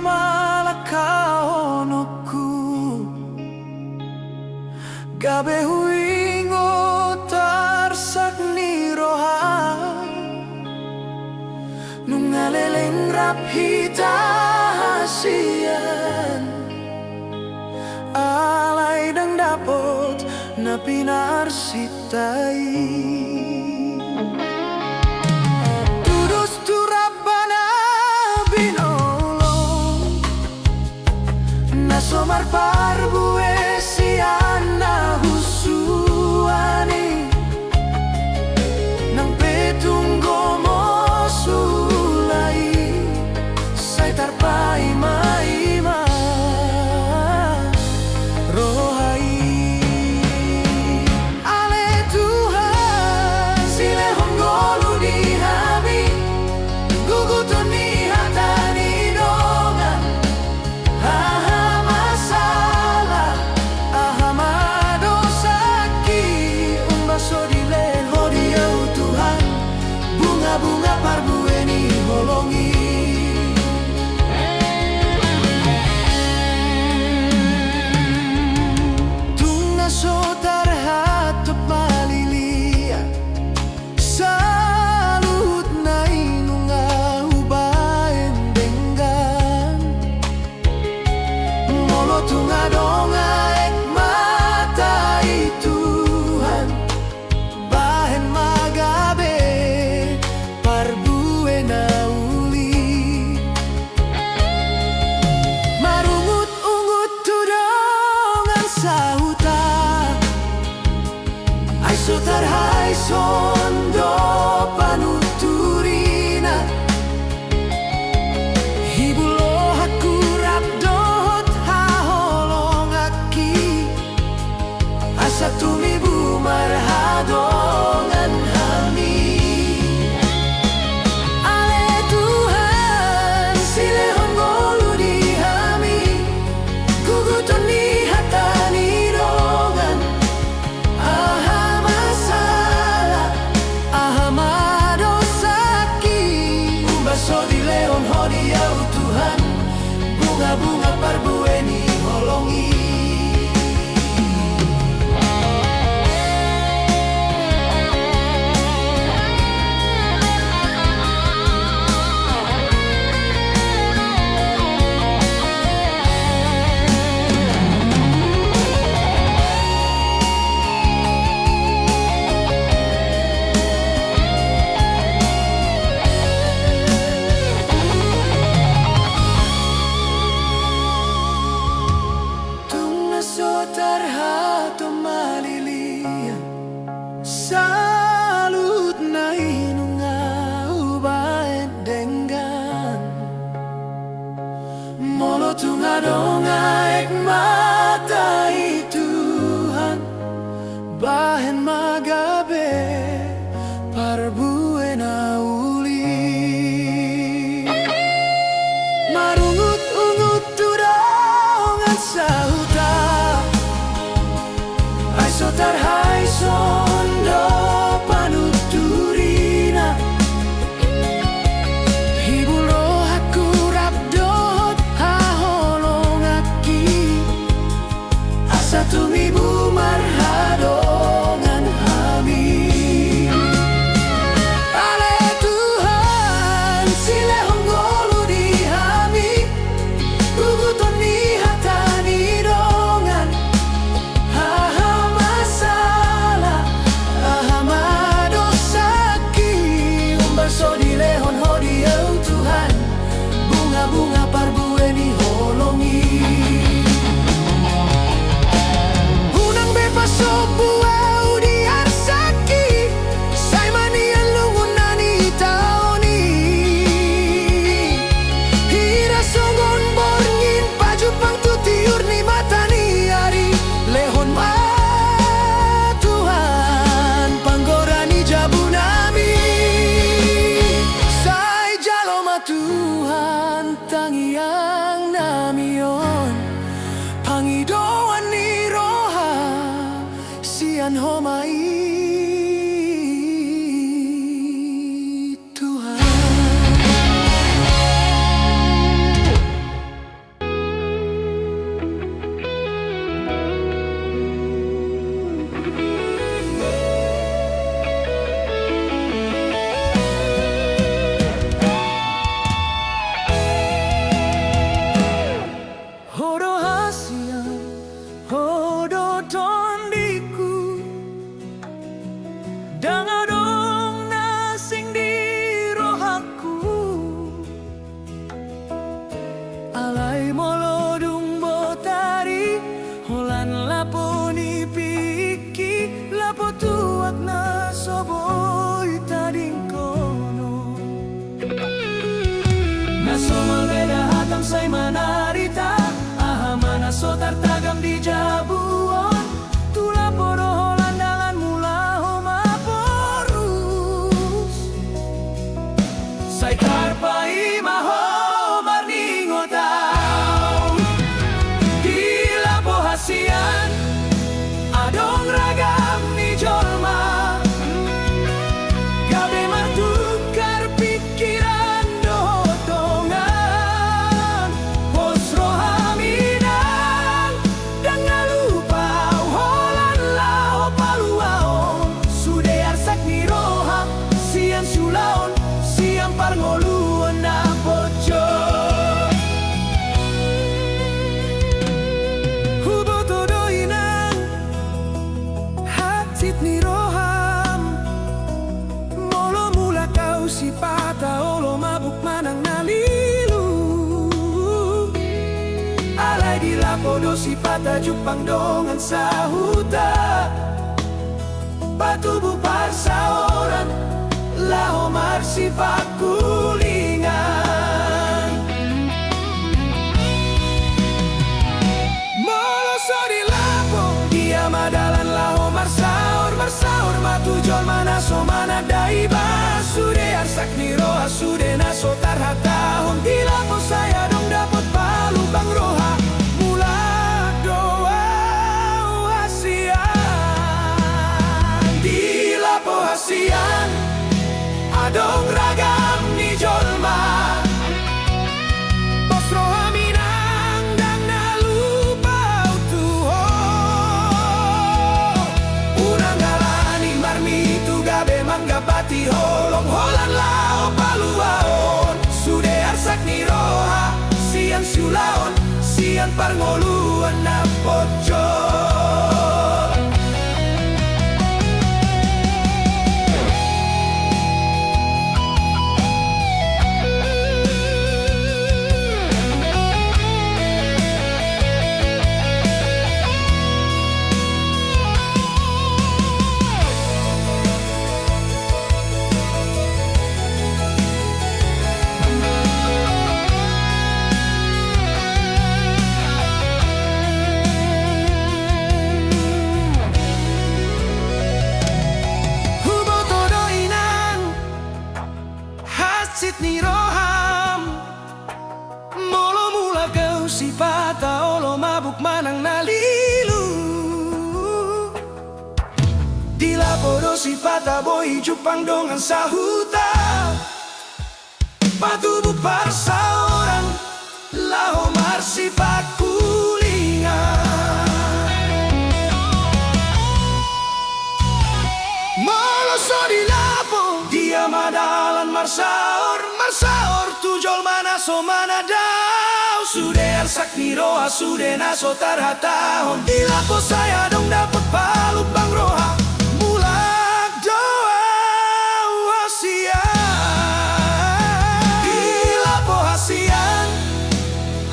malakaonoku gabe huingo tarsak ni roha nungaleleng rap hita hasian alay dang dapot na pinarsitai tudus turabana binolong nasomar parbue siana husuani nang petunggo mo sulai say tarpai maima rohai ale Tuhan sile honggolu di hami gugutoni hatani dongan aha masalah aha madosaki umbaso dile hodiau Tuhan bunga-bunga parbueni holongi Tarhai sondo panuturina hibulo hakurap dot haholongaki asa tumibu marhadongan hami ale Tuhan sile honggolu di hami gugutoni hatani dongan so di leon hodiau Tuhan bunga-bunga parbueni holongi tarhato malilia salut na inunga ubaen dengan molo tunga donga ek matai Tuhan bahen magabe parbuena uli marungut-ungut tudongan sauta tarhai sondo panuturina hibulo hakurap dot haholongaki si pata olo mabuk manang nalilu. Alay di lapodo si pata jupang dongan sa huta. Patubu parsaoran laho marsi pakulingan. Moloso di lapo dia madalan laho marsaor marsaor matujol mana so mana daiba sude arsak niro asude naso tarhatahon di lapo saya dong dapat palu bang roha mula doa hasian di lapo hasian adong ragam ni jolma. Bos roha minang dang nalupa utuho. Unang galani marmi tu gabe manggapati holong holan lao paluaon. Sude arsak ni roha siang sulaon siang parngoluan na pojol. Sit ni roham molo mula kau si pata olo mabuk manang nalilu. Di lapodo si pata boy jupang dongan sa huta. Patubu parsa orang laho marsi pakulingan. Moloso di lapo dia madalan marsaor marsaor tujol mana so mana dau. Sude arsak ni roha sude naso tarhatahon di lapo saya dong dapat palu bang roha mulak doa hasian di lapo hasian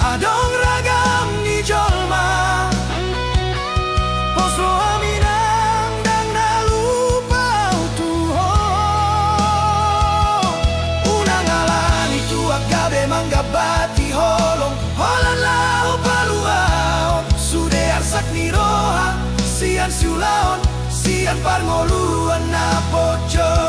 adong ragam ni jolma. Pos roha minang dang nalupa utuho. Unang alani tuak gabe manggabati holong holan lao paluaon. Sude arsak ni roha sian siulaon sian parngoluan na pojol.